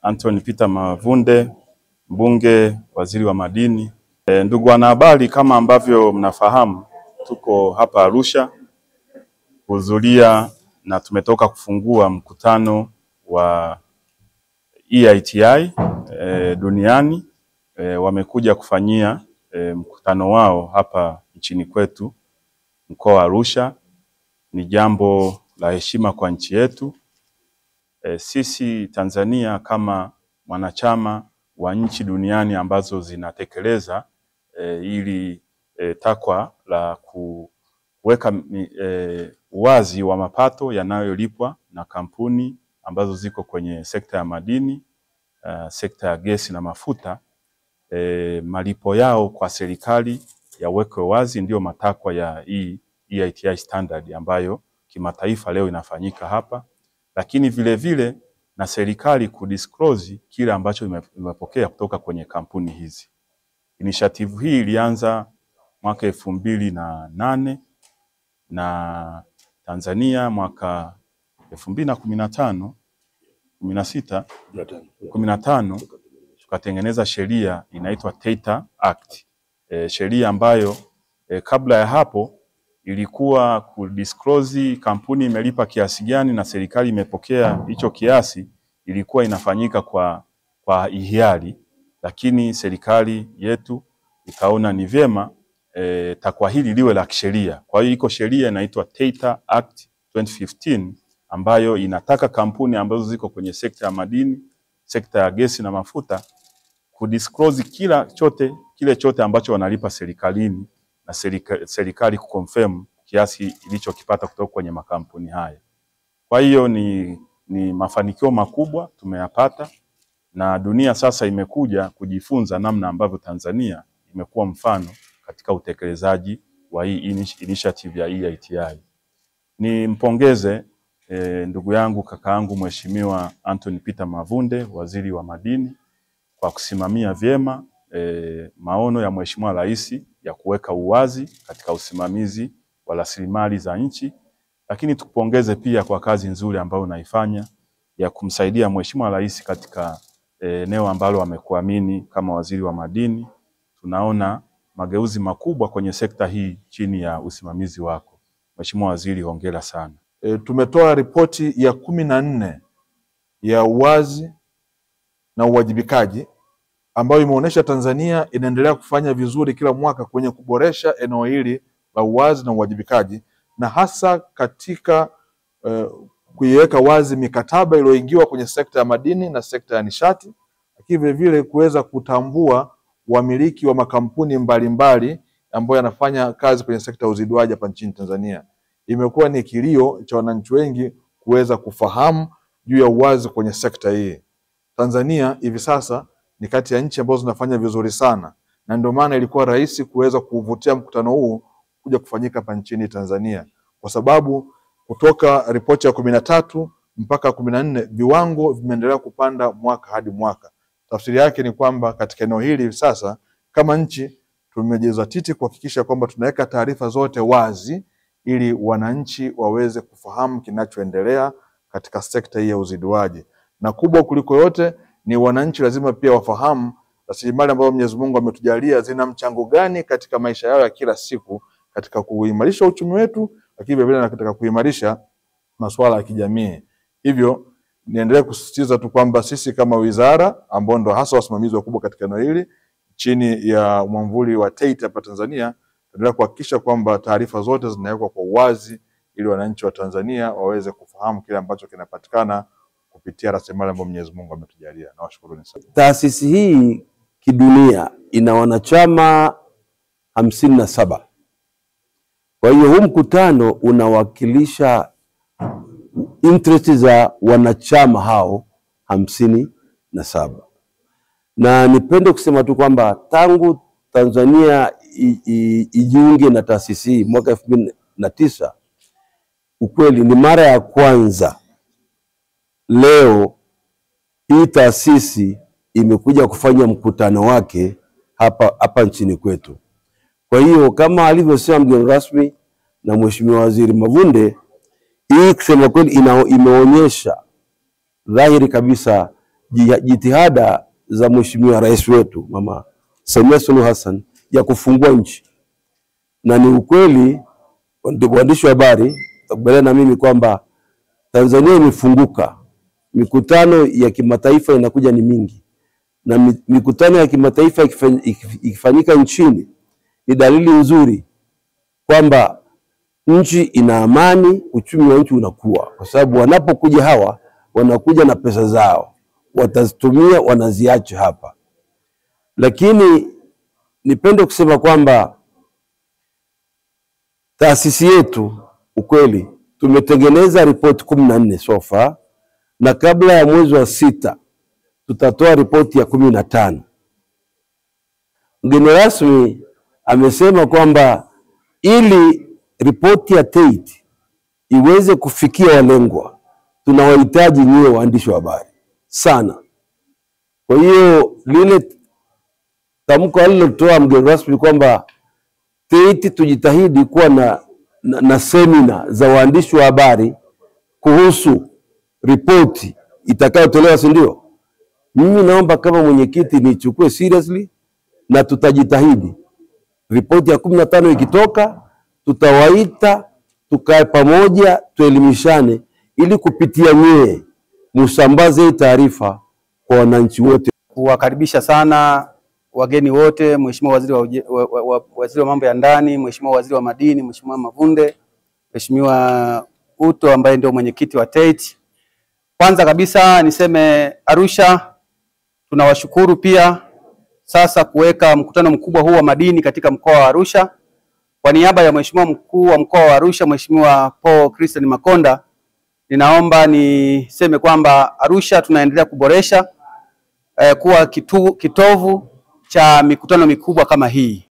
Anthony Peter Mavunde, mbunge, waziri wa madini. Ndugu wanahabari, kama ambavyo mnafahamu, tuko hapa Arusha kuhudhuria na tumetoka kufungua mkutano wa EITI duniani. Wamekuja kufanyia mkutano wao hapa nchini kwetu mkoa wa Arusha. Ni jambo la heshima kwa nchi yetu. Sisi Tanzania kama mwanachama wa nchi duniani ambazo zinatekeleza ili takwa la kuweka uwazi wa mapato yanayolipwa na kampuni ambazo ziko kwenye sekta ya madini, sekta ya gesi na mafuta, malipo yao kwa serikali yawekwe wazi, ndio matakwa ya EITI standard ambayo kimataifa leo inafanyika hapa. Lakini vile vile na serikali kudisclose kile ambacho imepokea kutoka kwenye kampuni hizi. Initiative hii ilianza mwaka 2008 na Tanzania mwaka 2015 15 tukatengeneza sheria inaitwa Data Act. Sheria ambayo kabla ya hapo ilikuwa kudisclose kampuni imelipa kiasi gani na serikali imepokea hicho kiasi, ilikuwa inafanyika kwa hiari, lakini serikali yetu ikaona ni vyema takwa hili liwe la kisheria. Kwa hiyo iko sheria inaitwa Data Act 2015 ambayo inataka kampuni ambazo ziko kwenye sekta ya madini, sekta ya gesi na mafuta kudisclose kile chote ambacho wanalipa serikalini, na serikali kuconfirm kiasi ilichokipata kutoka kwenye makampuni haya. Kwa hiyo ni mafanikio makubwa tumeyapata, na dunia sasa imekuja kujifunza namna ambavyo Tanzania imekuwa mfano katika utekelezaji wa hii initiative ya EITI. Nimpongeze ndugu yangu kakaangu Mheshimiwa Anthony Peter Mavunde, waziri wa madini, kwa kusimamia vyema maono ya Mheshimiwa Rais ya kuweka uwazi katika usimamizi wa rasilimali za nchi. Lakini tukupongeze pia kwa kazi nzuri ambayo unaifanya ya kumsaidia Mheshimiwa Rais katika eneo ambalo amekuamini kama waziri wa madini. Tunaona mageuzi makubwa kwenye sekta hii chini ya usimamizi wako. Mheshimiwa Waziri, hongera sana. Tumetoa ripoti ya 14 ya uwazi na uwajibikaji ambayo imeonyesha Tanzania inaendelea kufanya vizuri kila mwaka kwenye kuboresha eneo hili la uwazi na uwajibikaji, na hasa katika kuiweka wazi mikataba iliyoingiwa kwenye sekta ya madini na sekta ya nishati, lakini vile vile kuweza kutambua wamiliki wa makampuni mbalimbali ambayo yanafanya kazi kwenye sekta ya uziduaji hapa nchini Tanzania. Imekuwa ni kilio cha wananchi wengi kuweza kufahamu juu ya uwazi kwenye sekta hii. Tanzania hivi sasa ni kati ya nchi ambazo zinafanya vizuri sana, na ndio maana ilikuwa rahisi kuweza kuvutia mkutano huu kuja kufanyika hapa nchini Tanzania, kwa sababu kutoka ripoti ya 13 mpaka 14 viwango vimeendelea kupanda mwaka hadi mwaka. Tafsiri yake ni kwamba katika eneo hili hivi sasa kama nchi tumejizatiti kuhakikisha kwamba tunaweka taarifa zote wazi ili wananchi waweze kufahamu kinachoendelea katika sekta hii ya uziduaji. Na kubwa kuliko yote ni wananchi lazima pia wafahamu rasilimali ambazo Mwenyezi Mungu ametujalia zina mchango gani katika maisha yao ya kila siku, katika kuimarisha uchumi wetu, lakini vile vile katika kuimarisha masuala ya kijamii. Hivyo niendelee kusisitiza tu kwamba sisi kama wizara ambao ndo hasa wasimamizi wakubwa katika eneo hili chini ya mwamvuli wa TEITA hapa Tanzania, tunaendelea kuhakikisha kwamba taarifa zote zinawekwa kwa uwazi ili wananchi wa Tanzania waweze kufahamu kile ambacho kinapatikana kupitia rasilimali ambazo Mwenyezi Mungu ametujalia. Nawashukuruni sana. Taasisi hii kidunia ina wanachama 57. Kwa hiyo huu mkutano unawakilisha interest za wanachama hao 57. Na nipende kusema tu kwamba tangu Tanzania ijiunge na taasisi hii mwaka 2009, ukweli ni mara ya kwanza leo hii taasisi imekuja kufanya mkutano wake hapa nchini kwetu. Kwa hiyo kama alivyosema mgeni rasmi na Mheshimiwa Waziri Mavunde, hii kusema kweli imeonyesha dhahiri kabisa jitihada za Mheshimiwa Rais wetu Mama Samia Suluhu Hassan ya kufungua nchi. Na ni ukweli, waandishi wa habari takubaliana na mimi kwamba Tanzania imefunguka. Mikutano ya kimataifa inakuja ni mingi, na mikutano ya kimataifa ikifanyika nchini ni dalili nzuri kwamba nchi ina amani, uchumi wa nchi unakuwa, kwa sababu wanapokuja hawa wanakuja na pesa zao, watazitumia, wanaziacha hapa. Lakini nipende kusema kwamba taasisi yetu ukweli tumetengeneza ripoti 14 so far, na kabla ya mwezi wa 6 tutatoa ripoti ya 15. Mgeni rasmi amesema kwamba ili ripoti ya TEIT iweze kufikia walengwa, tunawahitaji nyie waandishi wa habari sana. Kwa hiyo lile tamko alilotoa mgeni rasmi kwamba TEIT tujitahidi kuwa na semina za waandishi wa habari kuhusu ripoti itakayotolewa, si ndio? Mimi naomba kama mwenyekiti nichukue seriously, na tutajitahidi. Ripoti ya 15 ikitoka, tutawaita tukae pamoja, tuelimishane, ili kupitia nyie musambaze taarifa kwa wananchi wote. Kuwakaribisha sana wageni wote, Mheshimiwa Waziri wa Mambo ya Ndani, Mheshimiwa Waziri wa Madini, Mheshimiwa Mavunde, Mheshimiwa Uto ambaye ndio mwenyekiti wa TEIT. Kwanza kabisa niseme Arusha tunawashukuru pia sasa kuweka mkutano mkubwa huu wa madini katika mkoa wa Arusha. Kwa niaba ya Mheshimiwa Mkuu wa Mkoa wa Arusha, Mheshimiwa Paul Christian Makonda, ninaomba niseme kwamba Arusha tunaendelea kuboresha kuwa kitovu cha mikutano mikubwa kama hii.